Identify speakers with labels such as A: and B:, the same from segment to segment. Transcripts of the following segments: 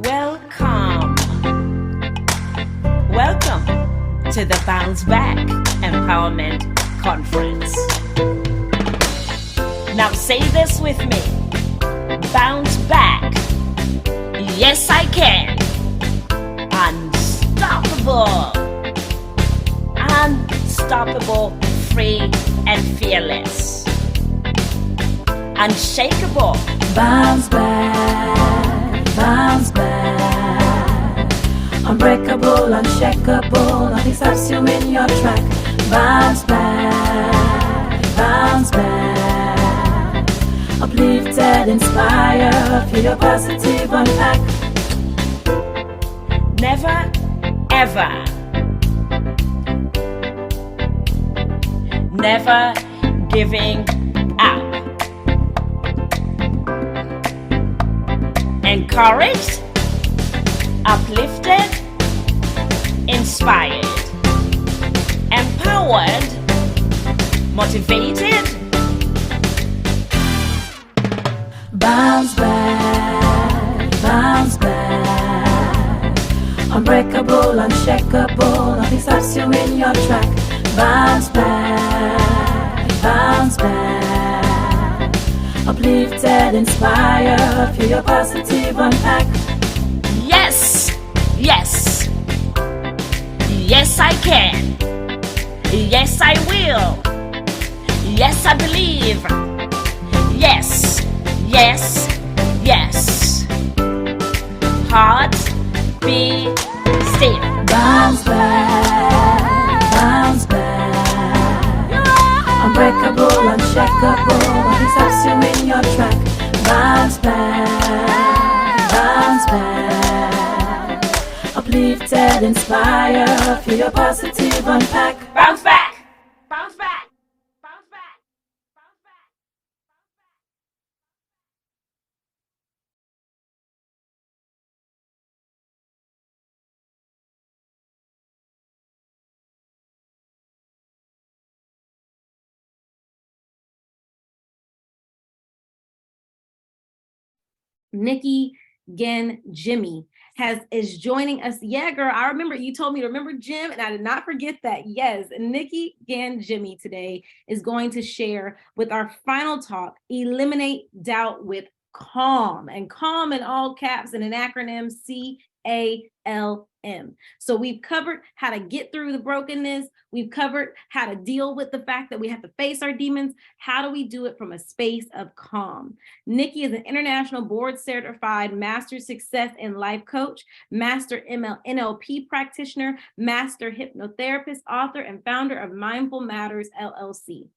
A: Welcome. Welcome to the Bounce Back Empowerment Conference. Now say this with me. Bounce back. Yes, I can. Unstoppable. Unstoppable, free and fearless. Unshakable.
B: Bounce back, bounce back. Unbreakable, unshakable, nothing stops you in your track. Bounce back, bounce back. Uplifted, inspired, feel your positive unpack.
A: Never, ever. Never giving up. Encouraged, uplifted, inspired, empowered, motivated.
B: Bounce back, bounce back. Unbreakable, unshakable, nothing stops you in your track. Bounce back, bounce back. Uplifted, inspired, feel your positive unpack.
A: Yes, yes, yes I can. Yes I will. Yes I believe. Yes, yes, yes. Heart, be still.
B: Bounce back, bounce back. Unbreakable, unshakable, nothing stops you in your track. Bounce back, bounce back. Uplifted, inspired, feel your positive unpack.
A: Bounce back, bounce back, bounce back, bounce back. Nikki Gangemi is joining us. Yeah, girl, I remember you told me to remember Jim, and I did not forget that. Yes, Nikki Gangemi today is going to share with our final talk, Eliminate Doubt with CALM, and CALM in all caps and an acronym CALM. So we've covered how to get through the brokenness. We've covered how to deal with the fact that we have to face our demons. How do we do it from a space of calm? Nikki is an international board certified master success and life coach, master NLP practitioner, master hypnotherapist, author, and founder of Mindful Matters LLC.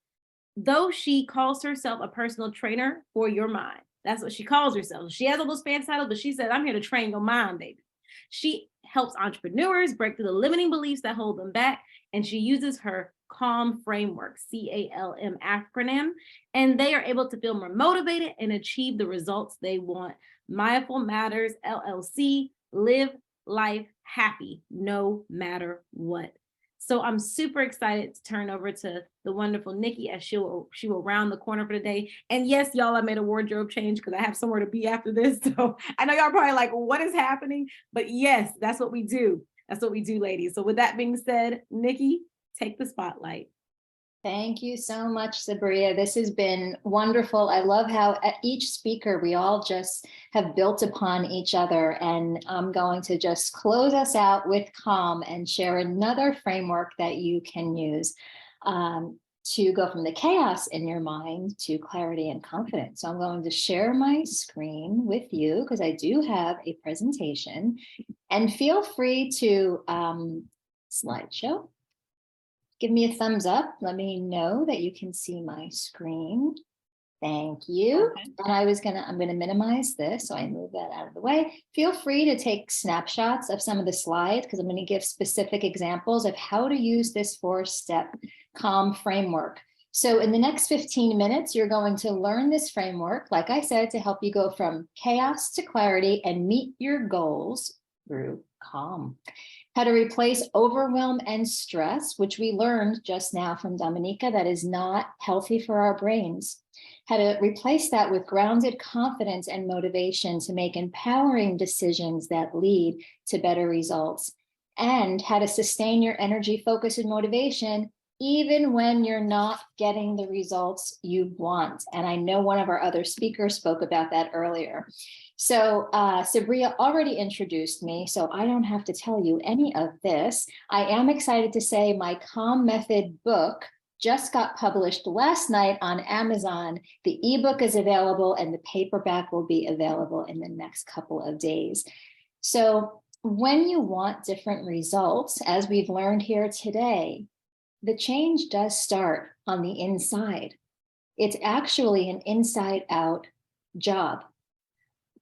A: Though she calls herself a personal trainer for your mind, that's what she calls herself. She has all those fancy titles, but she said, I'm here to train your mind, baby. She helps entrepreneurs break through the limiting beliefs that hold them back, and she uses her CALM framework, CALM acronym, and they are able to feel more motivated and achieve the results they want. Mindful Matters LLC, live life happy no matter what. So I'm super excited to turn over to the wonderful Nikki as she will round the corner for the day. And yes, y'all, I made a wardrobe change because I have somewhere to be after this. So I know y'all probably like, what is happening? But yes, that's what we do. That's what we do, ladies. So with that being said, Nikki, take the spotlight.
C: Thank you so much, Sabriya. This has been wonderful. I love how at each speaker, we all just have built upon each other. And I'm going to just close us out with CALM and share another framework that you can use to go from the chaos in your mind to clarity and confidence. So I'm going to share my screen with you because I do have a presentation, and feel free to slideshow. Give me a thumbs up. Let me know that you can see my screen. Thank you. Okay. And I'm gonna minimize this, so I move that out of the way. Feel free to take snapshots of some of the slides because I'm gonna give specific examples of how to use this 4-step CALM framework. So in the next 15 minutes, you're going to learn this framework, like I said, to help you go from chaos to clarity and meet your goals through CALM. how to replace overwhelm and stress, which we learned just now from Dominica, that is not healthy for our brains. How to replace that with grounded confidence and motivation to make empowering decisions that lead to better results. And how to sustain your energy, focus, and motivation even when you're not getting the results you want. And I know one of our other speakers spoke about that earlier. So Sabriya already introduced me, so I don't have to tell you any of this. I am excited to say my Calm Method book just got published last night on Amazon. The ebook is available and the paperback will be available in the next couple of days. So when you want different results, as we've learned here today, the change does start on the inside. It's actually an inside out job.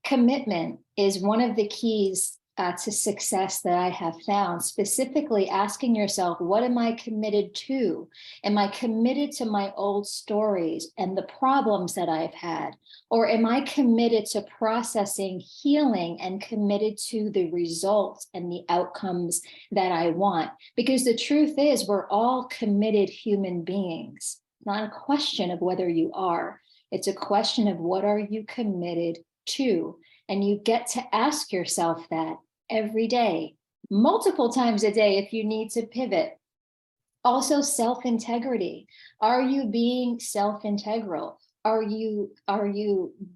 C: Commitment is one of the keys to success that I have found, specifically asking yourself, what am I committed to? Am I committed to my old stories and the problems that I've had? Or am I committed to processing, healing, and committed to the results and the outcomes that I want? Because the truth is, we're all committed human beings. It's not a question of whether you are. It's a question of what are you committed to? And you get to ask yourself that every day, multiple times a day if you need to pivot. Also, self-integrity. Are you being self-integral? Are you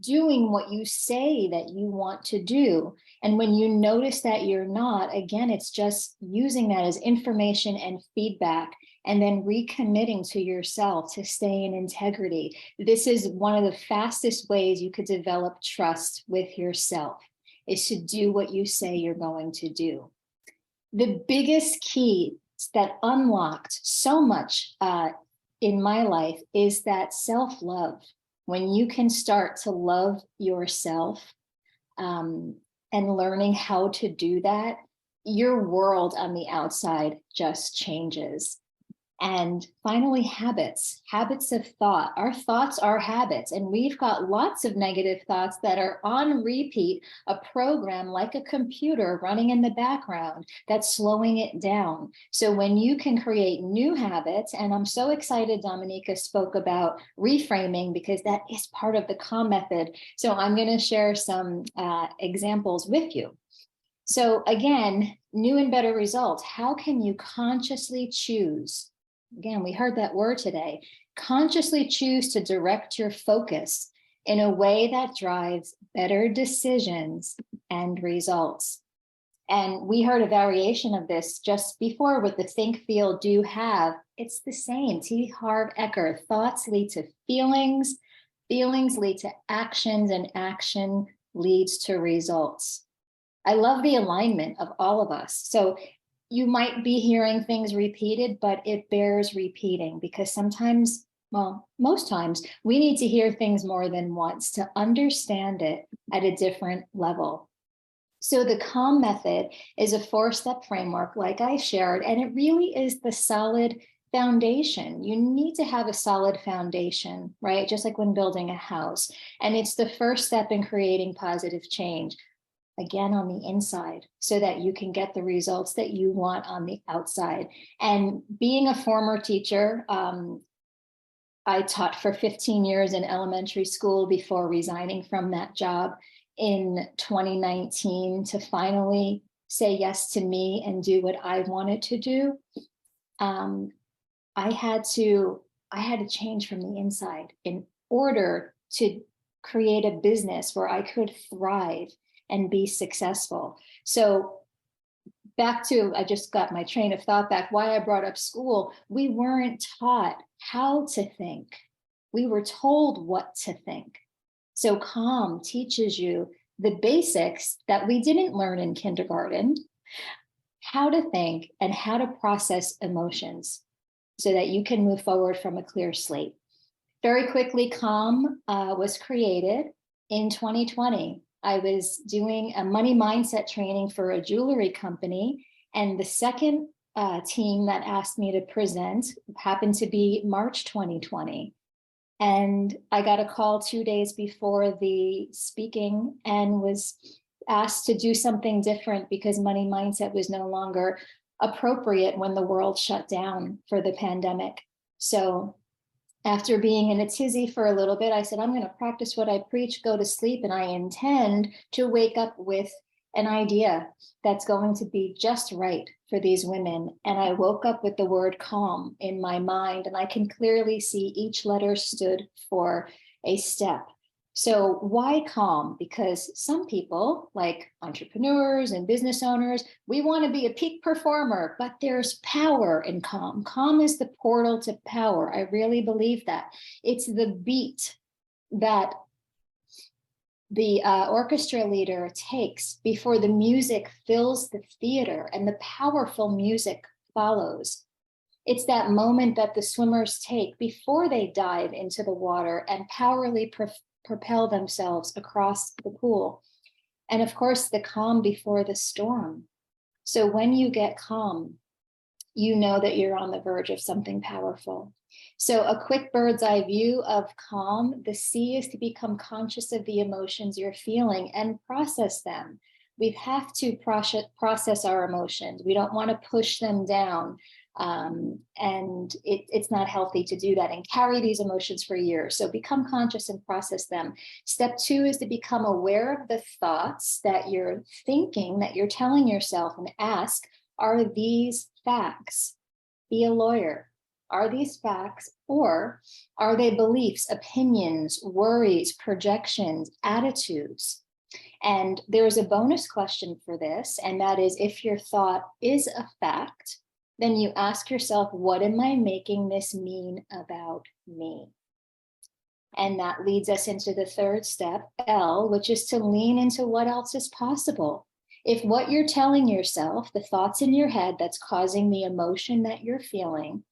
C: doing what you say that you want to do? And when you notice that you're not, again, it's just using that as information and feedback, and then recommitting to yourself to stay in integrity. This is one of the fastest ways you could develop trust with yourself, is to do what you say you're going to do. The biggest key that unlocked so much in my life is that self-love. When you can start to love yourself and learning how to do that, your world on the outside just changes. And finally, habits of thought. Our thoughts are habits, and we've got lots of negative thoughts that are on repeat, a program like a computer running in the background that's slowing it down. So when you can create new habits, and I'm so excited Dominica spoke about reframing, because that is part of the Calm Method. So I'm going to share some examples with you. So again, new and better results. How can you consciously choose? Again, we heard that word today. Consciously choose to direct your focus in a way that drives better decisions and results. And we heard a variation of this just before with the think, feel, do, have. It's the same. T. Harv Eker. Thoughts lead to feelings, feelings lead to actions, and action leads to results. I love the alignment of all of us. So you might be hearing things repeated, but it bears repeating, because sometimes, well, most times, we need to hear things more than once to understand it at a different level. So the Calm Method is a 4-step framework, like I shared, and it really is the solid foundation. You need to have a solid foundation, right? Just like when building a house. And it's the first step in creating positive change. Again, on the inside, so that you can get the results that you want on the outside. And being a former teacher, I taught for 15 years in elementary school before resigning from that job in 2019 to finally say yes to me and do what I wanted to do. I had to change from the inside in order to create a business where I could thrive and be successful. So back to, I just got my train of thought back, why I brought up school. We weren't taught how to think. We were told what to think. So Calm teaches you the basics that we didn't learn in kindergarten, how to think and how to process emotions so that you can move forward from a clear slate. Very quickly, Calm was created in 2020. I was doing a money mindset training for a jewelry company, and the second team that asked me to present happened to be March 2020. And I got a call 2 days before the speaking and was asked to do something different because money mindset was no longer appropriate when the world shut down for the pandemic. So after being in a tizzy for a little bit, I said, I'm going to practice what I preach, go to sleep, and I intend to wake up with an idea that's going to be just right for these women. And I woke up with the word calm in my mind, and I can clearly see each letter stood for a step. So why calm? Because some people, like entrepreneurs and business owners, we want to be a peak performer, but there's power in calm. Calm is the portal to power. I really believe that. It's the beat that the orchestra leader takes before the music fills the theater and the powerful music follows. It's that moment that the swimmers take before they dive into the water and powerfully propel themselves across the pool. And of course, the calm before the storm. So when you get calm, you know that you're on the verge of something powerful. So a quick bird's eye view of calm, the C is to become conscious of the emotions you're feeling and process them. We have to process our emotions. We don't want to push them down. And it's not healthy to do that and carry these emotions for years. So become conscious and process them. Step 2 is to become aware of the thoughts that you're thinking, that you're telling yourself, and ask, are these facts? Be a lawyer. Are these facts, or are they beliefs, opinions, worries, projections, attitudes? And there's a bonus question for this, and that is, if your thought is a fact, then you ask yourself, what am I making this mean about me? And that leads us into the third step, L, which is to lean into what else is possible. If what you're telling yourself, the thoughts in your head that's causing the emotion that you're feeling,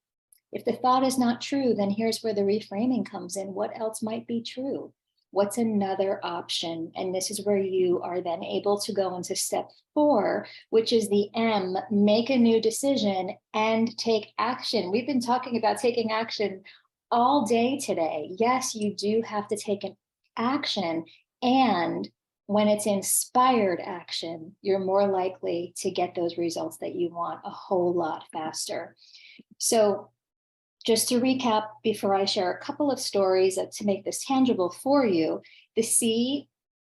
C: if the thought is not true, then here's where the reframing comes in. What else might be true? What's another option? And this is where you are then able to go into step 4, which is the M, make a new decision and take action. We've been talking about taking action all day today. Yes, you do have to take an action. And when it's inspired action, you're more likely to get those results that you want a whole lot faster. So just to recap, before I share a couple of stories to make this tangible for you, the C,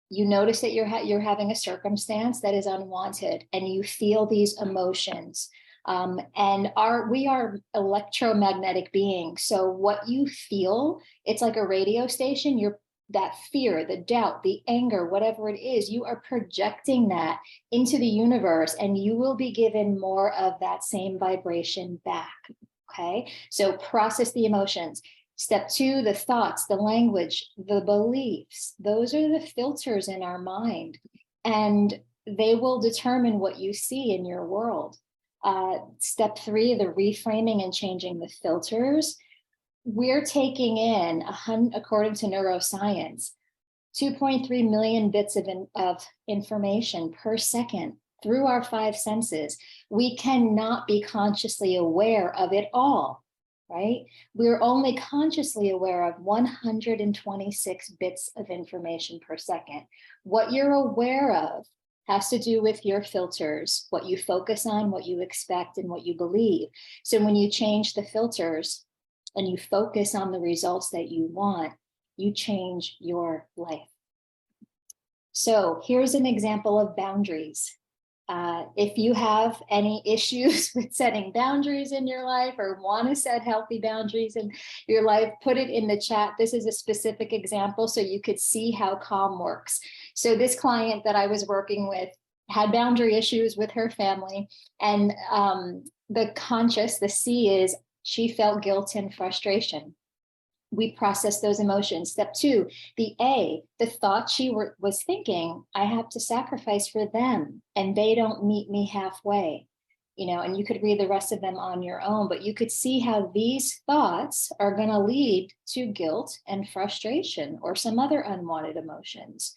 C: you notice that you're having a circumstance that is unwanted and you feel these emotions. And we are electromagnetic beings. So what you feel, it's like a radio station. That fear, the doubt, the anger, whatever it is, you are projecting that into the universe, and you will be given more of that same vibration back. Okay, so process the emotions. Step 2, the thoughts, the language, the beliefs. Those are the filters in our mind, and they will determine what you see in your world. Step 3, the reframing and changing the filters. We're taking in, according to neuroscience, 2.3 million bits of information per second through our 5 senses. We cannot be consciously aware of it all, right? We're only consciously aware of 126 bits of information per second. What you're aware of has to do with your filters, what you focus on, what you expect, and what you believe. So when you change the filters and you focus on the results that you want, you change your life. So here's an example of boundaries. If you have any issues with setting boundaries in your life or want to set healthy boundaries in your life, put it in the chat. This is a specific example so you could see how calm works. So this client that I was working with had boundary issues with her family, and the C is, she felt guilt and frustration. We process those emotions. Step 2, the A, the thought she was thinking, I have to sacrifice for them and they don't meet me halfway, and you could read the rest of them on your own, but you could see how these thoughts are going to lead to guilt and frustration or some other unwanted emotions.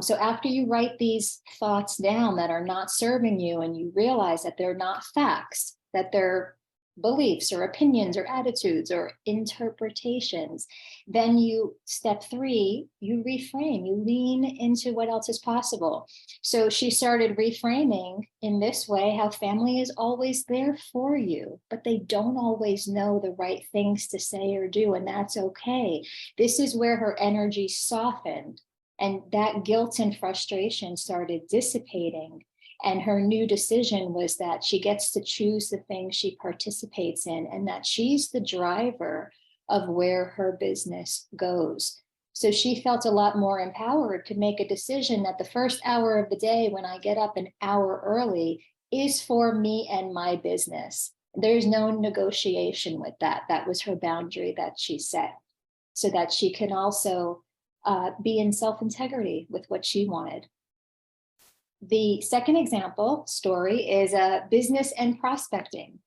C: So after you write these thoughts down that are not serving you and you realize that they're not facts, that they're beliefs or opinions or attitudes or interpretations. Then step 3, you reframe, you lean into what else is possible. So she started reframing in this way how family is always there for you, but they don't always know the right things to say or do, and that's okay. This is where her energy softened, and that guilt and frustration started dissipating. And her new decision was that she gets to choose the things she participates in, and that she's the driver of where her business goes. So she felt a lot more empowered to make a decision that the first hour of the day, when I get up an hour early, is for me and my business. There's no negotiation with that. That was her boundary that she set, so that she can also be in self-integrity with what she wanted. The second example story is business and prospecting.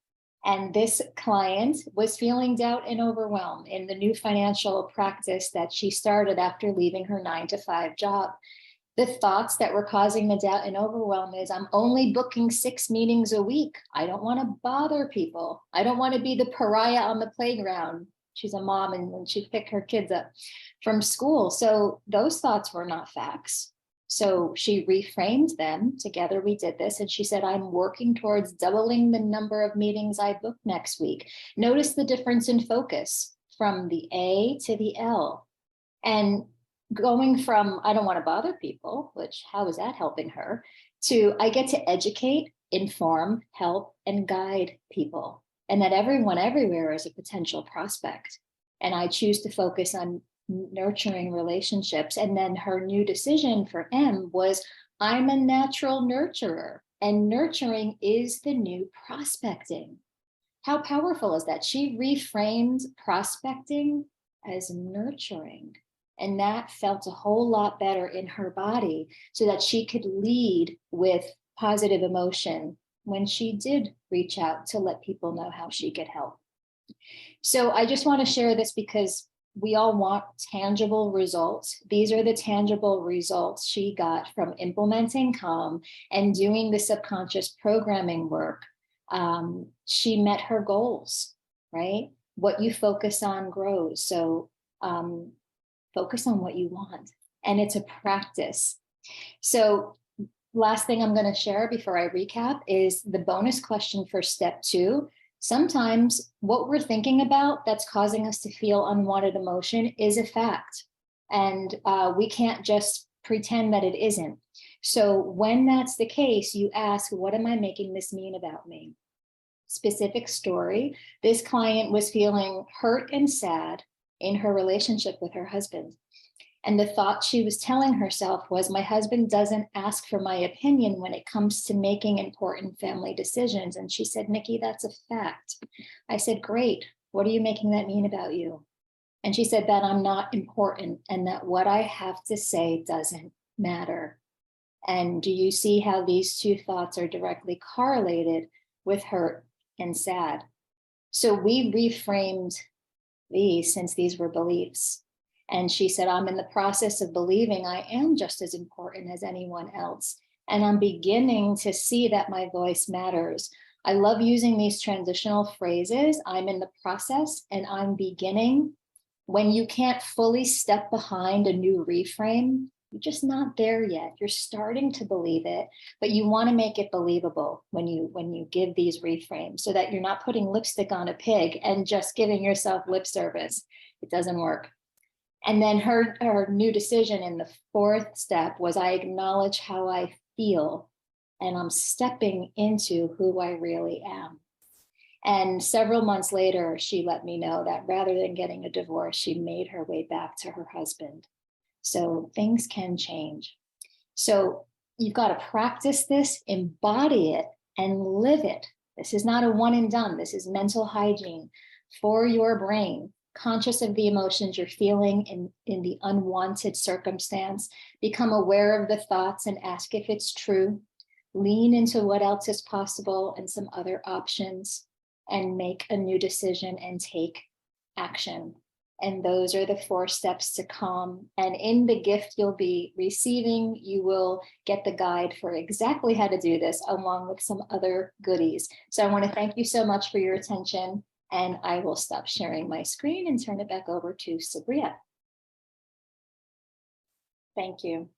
C: And this client was feeling doubt and overwhelm in the new financial practice that she started after leaving her 9-to-5 job. The thoughts that were causing the doubt and overwhelm is, I'm only booking 6 meetings a week. I don't want to bother people. I don't want to be the pariah on the playground. She's a mom and she'd pick her kids up from school. So those thoughts were not facts. So she reframed them. Together we did this. And she said, I'm working towards doubling the number of meetings I book next week. Notice the difference in focus from the A to the L. And going from, I don't want to bother people, which how is that helping her, to I get to educate, inform, help, and guide people. And that everyone everywhere is a potential prospect. And I choose to focus on nurturing relationships. And then her new decision for M was, I'm a natural nurturer, and nurturing is the new prospecting. How powerful is that? She reframed prospecting as nurturing, and that felt a whole lot better in her body, so that she could lead with positive emotion when she did reach out to let people know how she could help. So I just want to share this because we all want tangible results. These are the tangible results she got from implementing Calm and doing the subconscious programming work. She met her goals, right? What you focus on grows. So focus on what you want. And it's a practice. So last thing I'm going to share before I recap is the bonus question for step 2. Sometimes what we're thinking about that's causing us to feel unwanted emotion is a fact. And we can't just pretend that it isn't. So when that's the case, you ask, what am I making this mean about me? Specific story. This client was feeling hurt and sad in her relationship with her husband. And the thought she was telling herself was, my husband doesn't ask for my opinion when it comes to making important family decisions. And she said, Nikki, that's a fact. I said, great. What are you making that mean about you? And she said that I'm not important and that what I have to say doesn't matter. And do you see how these two thoughts are directly correlated with hurt and sad? So we reframed these, since these were beliefs. And she said, I'm in the process of believing I am just as important as anyone else. And I'm beginning to see that my voice matters. I love using these transitional phrases. I'm in the process and I'm beginning. When you can't fully step behind a new reframe, you're just not there yet. You're starting to believe it, but you want to make it believable when you give these reframes, so that you're not putting lipstick on a pig and just giving yourself lip service. It doesn't work. And then her new decision in the 4th step was, I acknowledge how I feel and I'm stepping into who I really am. And several months later, she let me know that rather than getting a divorce, she made her way back to her husband. So things can change. So you've got to practice this, embody it, and live it. This is not a one and done. This is mental hygiene for your brain. Conscious of the emotions you're feeling in the unwanted circumstance. Become aware of the thoughts and ask if it's true. Lean into what else is possible and some other options, and make a new decision and take action. And those are the 4 steps to calm. And in the gift you'll be receiving, you will get the guide for exactly how to do this, along with some other goodies. So I want to thank you so much for your attention, and I will stop sharing my screen and turn it back over to Sabriya. Thank you.